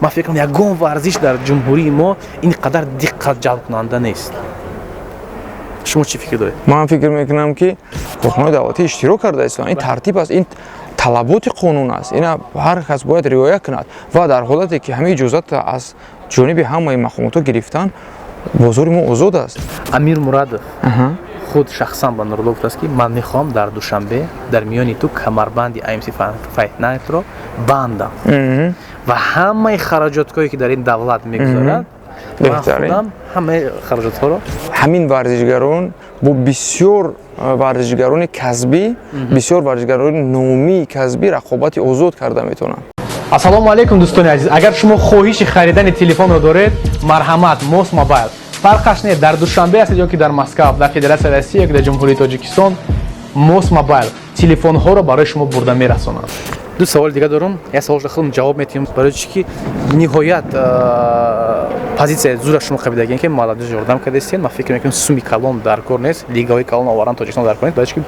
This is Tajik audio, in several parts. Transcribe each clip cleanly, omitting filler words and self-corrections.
ман фикр мекунам ягон варзиш дар ҷумҳурии мо ин қадар диққат ҷалбкунанда нест. шумо чӣ фикр доред? ман фикр мекунам ки корхонаҳои давлатӣ иштирок карда истанд. Ин тартиб аст, ин талаботи қонун аст. Ина ҳар кас бояд риоя кунад ва дар ҳолате ки ҳамаи иҷозат аз ҷониби ҳамаи мақомотҳо гирифтан, бозори мо озод аст. амир мурадов худ шахсан ба Нурулло гуфтааст ки ман мехоҳам дар душанбе дар миёни ту камарбанди IMC Fight Night-ро бандам ва ҳамаи хараҷотҳое ки дар ин давлат мегузарад ман худам ҳамаи хараҷотҳоро ҳамин варзишгарон бо бисёр варзишгарони касбӣ, бисёр варзишгарони номии касбӣ рақобати озод карда метавонанд. ассалому алайкум дӯстони азиз, агар шумо хоҳиши харидани телефонро доред, марҳамат, Мос Мобайл. Фарқаш не дар Душанбе ҳастед ё ки дар Москав, дар Федератсияи Россия ё ки дар Ҷумҳурии Тоҷикистон, Мос Мобайл телефонҳоро барои шумо бурда мерасонад. ду саволи дига дорам. Як саволро худам ҷавоб медиҳем, барои чӣ ки ниҳоят позитсияи зура шумо қабидаген ки молодежь ёрдам кардастен. Ман фикр мекунам суми калон дар кор нест, лигаҳои калон овардан Тоҷикистон дар кор нест, барои чӣ ки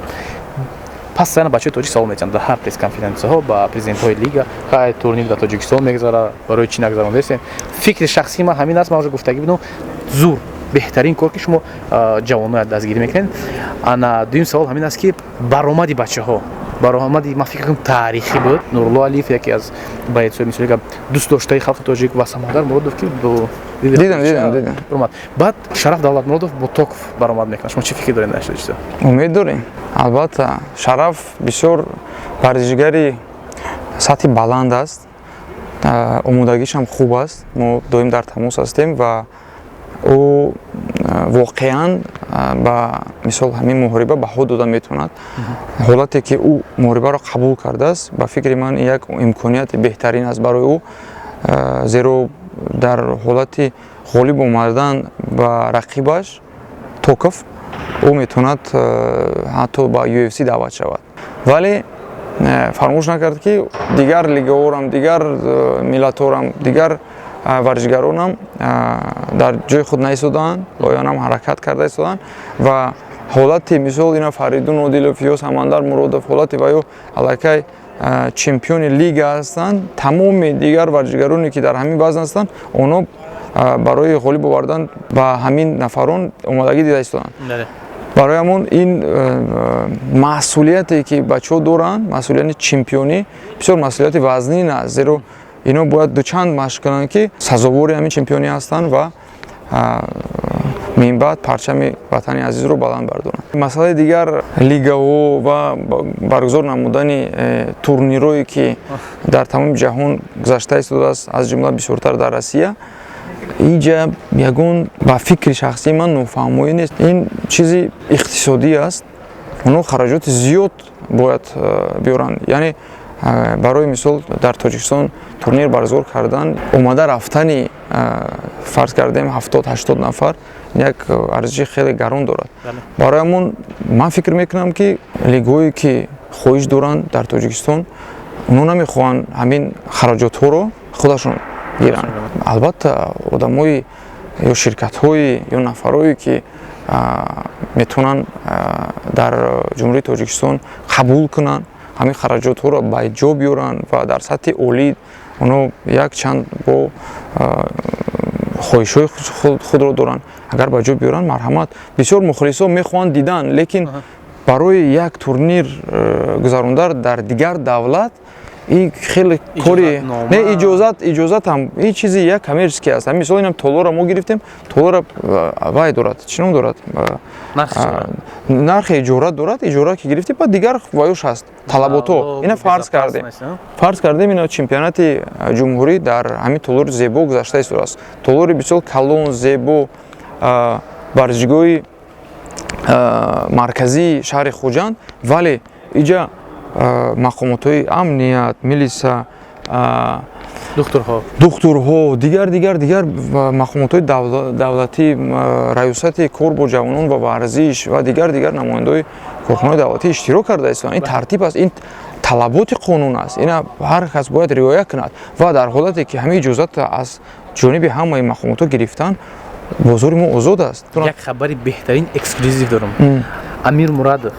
постоянно бачаҳои тоҷик савол метиҳанд дар ҳар пресс-конференсияҳо ба президентҳои лига, қай турнир дар Тоҷикистон мегузара, барои чӣ нагузарондастен. Фикри шахсии ман ҳамин аст. Ман уже гуфтагӣ будам, зур беҳтарин кор ки шумо ҷавоноро дастгирӣ мекунед. Ана дуюм савол ҳамин аст ки баромади бачаҳо, баромади ман фикр мекунам таърихӣ буд. Нурулло Алиев яке аз боецҳои мисли дӯстдоштаи халқи тоҷик ва Самодар Муродов ки дидам. Баъд Шараф Давлатмуродов бо Токов баромад мекунад. Шумо чӣ фикр доред дар шумо? умед дорем. Албатта Шараф бисёр варзишгари сатҳи баланд аст, омодагишам хуб аст. Мо доим дар тамос ҳастем ва ӯ воқеан ба мисол ҳамин муҳориба баҳо дода метавонад. ҳолате ки ӯ муҳорибаро қабул кардааст, ба фикри ман як имконияти беҳтарин аст барои ӯ, зеро дар ҳолати ғолиб омадан ба рақибаш Токов ӯ метавонад ҳатто ба UFC даъват шавад. Вале фаромӯш накард ки дигар лигаҳорам, дигар миллатҳорам, дигар варзишгаронам дар ҷои худ наистодаанд, оянам ҳаракат карда истодаанд ва ҳолати мисол ина Фаридун Одилов ё Самандар Муродов, ҳолати ва ё аллакай чемпиони лига ҳастанд, тамоми дигар варзишгароне ки дар ҳамин вазн ҳастанд, онҳо барои ғолиб овардан ба ҳамин нафарон омодагӣ дида истоданд. барои ҳамон ин масъулияте ки бачаҳо доранд, масъулияти чемпионӣ бисёр масъулияти вазнин аст, зеро ино бояд дучанд машқ кунанд ки сазовори ҳамин чемпионӣ ҳастанд ва минбаъд парчами ватани азизро баланд бардоранд. Масъалаи дигар лигаҳо ва баргузор намудани турнирҳое ки дар тамоми ҷаҳон гузашта истодааст, аз ҷумла бисёртар дар Россия, инҷа ягон ба фикри шахсии ман нофаҳмоӣ нест. Ин чизи иқтисодӣ аст. онҳо хараҷоти зиёд бояд биёранд. Яъне барои мисол дар Тоҷикистон турнир баргузор кардан, омада рафтани фарз кардем 70-80 нафар як арзиши хеле гарон дорад. Барои ҳамон ман фикр мекунам ки лигаҳое ки хоҳиш доранд дар Тоҷикистон, онҳо намехоҳанд ҳамин хараҷотҳоро худашон гиранд. Албатта одамои ё ширкатҳои ё нафарое ки метавонанд дар ҷумҳурии Тоҷикистон қабул кунанд, ҳамин хараҷотҳоро ба ҷо биёранд ва дар сатҳи олӣ онҳо як чанд бо хоҳишҳои худро доранд. Агар ба ҷо биёранд, марҳамат. Бисёр мухлисо мехоҳанд дидан, лекин барои як турнир гузарондан дар дигар давлат ин хеле кори не иҷозат ҳам ин чизи як коммерческий аст. Мисол инам толора мо гирифтем, толора вай дорад, чӣ ном дорад? нархи иҷора дорад, иҷора ки гирифтем, ба дигар ваёш аст. Талаботҳо. Ина фарз кардем ина чемпионати ҷумҳурӣ дар ҳамин толори зебо гузашта истодааст. Толори бисёр калон, зебо, варзишгоҳи марказии шаҳри Хуҷанд, вале иҷа мақомотҳои амният, милиса, духтурҳо, дигар мақомотҳои давлатӣ, раёсати кор бо ҷавонон ва варзиш ва дигар намояндаҳои корхонаҳои давлатӣ иштирок карда истоданд. Ин тартиб аст, ин талаботи қонун аст. Ина ҳар кас бояд риоя кунад ва дар ҳолате ки ҳамаи иҷозат аз ҷониби ҳамаи мақомотҳо гирифтан, бозори мо озод аст. Як хабари беҳтарин эксклюзив дорам. Амир Мурадов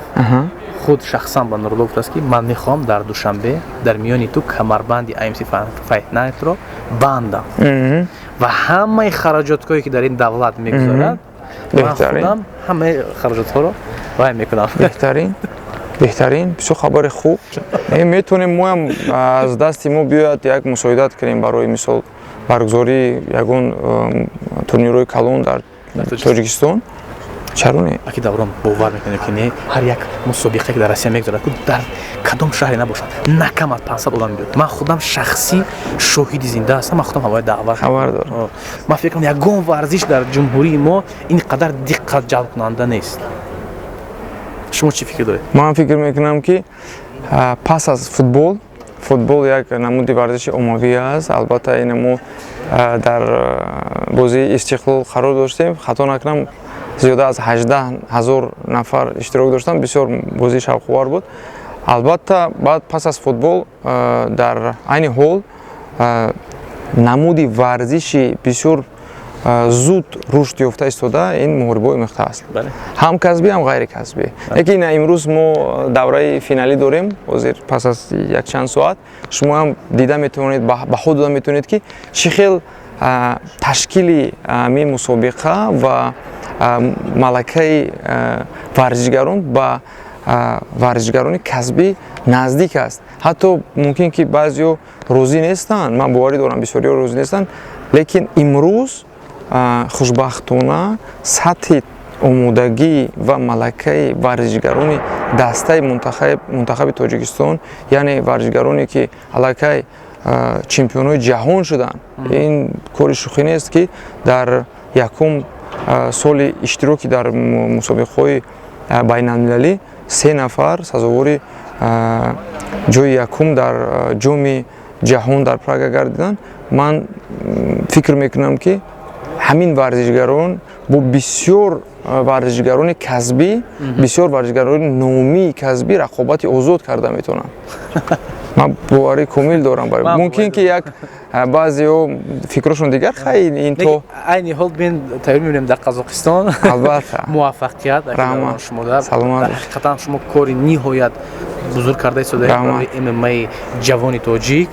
худ шахсан ба Нурулло гуфтааст ки ман мехоҳам дар душанбе дар миёни ту камарбанди IMC Fight Night-ро бандам ва ҳамаи хараҷотҳое ки дар ин давлат мегузарад ман худам ҳамаи хараҷотҳоро вай мекунам. беҳтарин бисёр хабари хуб. Метавонем мо ҳам аз дасти мо биёяд як мусоидат кунем барои мисол баргузории ягон турнирои калон дар Тоҷикистон. Чаро не? Аки Даврон бовар мекунем ки не ҳар як мусобиқае ки дар Россия мегузарад дар кадом шаҳре набошад на кам аз 500 одам биёд. Ман худам шахсӣ шоҳиди зинда ҳастам. Ман худам ҳавои даъват хабар дорам. Ман фикр мекунам ягон варзиш дар ҷумҳурии мо ин қадар диққат ҷалбкунанда нест. Шумо чӣ фикр доред? Ман фикр мекунам ки пас аз футбол як намуди варзиши оммавӣ аст. Албатта ин мо дар бозии Истиқлол қарор доштем. Хато накунам зиёда аз 18,000 нафар иштирок доштанд. Бисёр бозии шавқовар буд. Албатта баъд пас аз футбол дар айни ҳол намуди варзиши бисёр зуд рушд ёфта истода ин муҳорибаи омехта аст. Ҳам казбӣ, ҳам ғайри казбӣ. Лекин имрӯз мо давраи финалӣ дорем. Ҳозир пас аз якчанд соат шумо ҳам дида метавонед, баҳо дода метавонед ки чӣ хел ташкили ҳамин мусобиқа ва малакаи варзишгарон ба варзишгарони касбӣ наздик аст. Ҳатто мумкин ки баъзеҳо розӣ нестанд. Ман боварӣ дорам бисёриҳо розӣ нестанд. Лекин имрӯз хушбахтона сатҳи омодагӣ ва малакаи варзишгарони дастаи мунтахаби Тоҷикистон, яъне варзишгароне ки аллакай чемпионҳои ҷаҳон шуданд, ин кори шӯхӣ нест ки дар якум соли иштироки дар мусобиқаҳои байналмилалӣ 3 нафар сазовори ҷои якум дар ҷоми ҷаҳон дар Прага гардиданд. Ман фикр мекунам ки ҳамин варзишгарон бо бисёр варзишгарони касбӣ, бисёр варзишгарони номии касбӣ рақобати озод карда метавонанд. Ман боварии комил дорам. Мумкин ки як баъзеҳо фикрашон дигар хайли ин то айни ҳол бин тайёр мебинем дар Қазоқистон. Албатта. Муваффақият. Саломат. Ҳақиқатан шумо кори ниҳоят бузург карда истодаед барои ММА-и ҷавони тоҷик.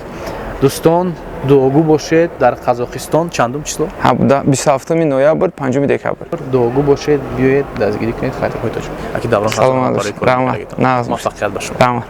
Дӯстон, дуогӯ бошед дар Қазоқистон чандум число? 27 ноябр, 5 декабр. Дуогӯ бошед, биёед дастгирӣ кунед файтерҳои тоҷик. Аки Даврон саломат. муваффақият ба шумо.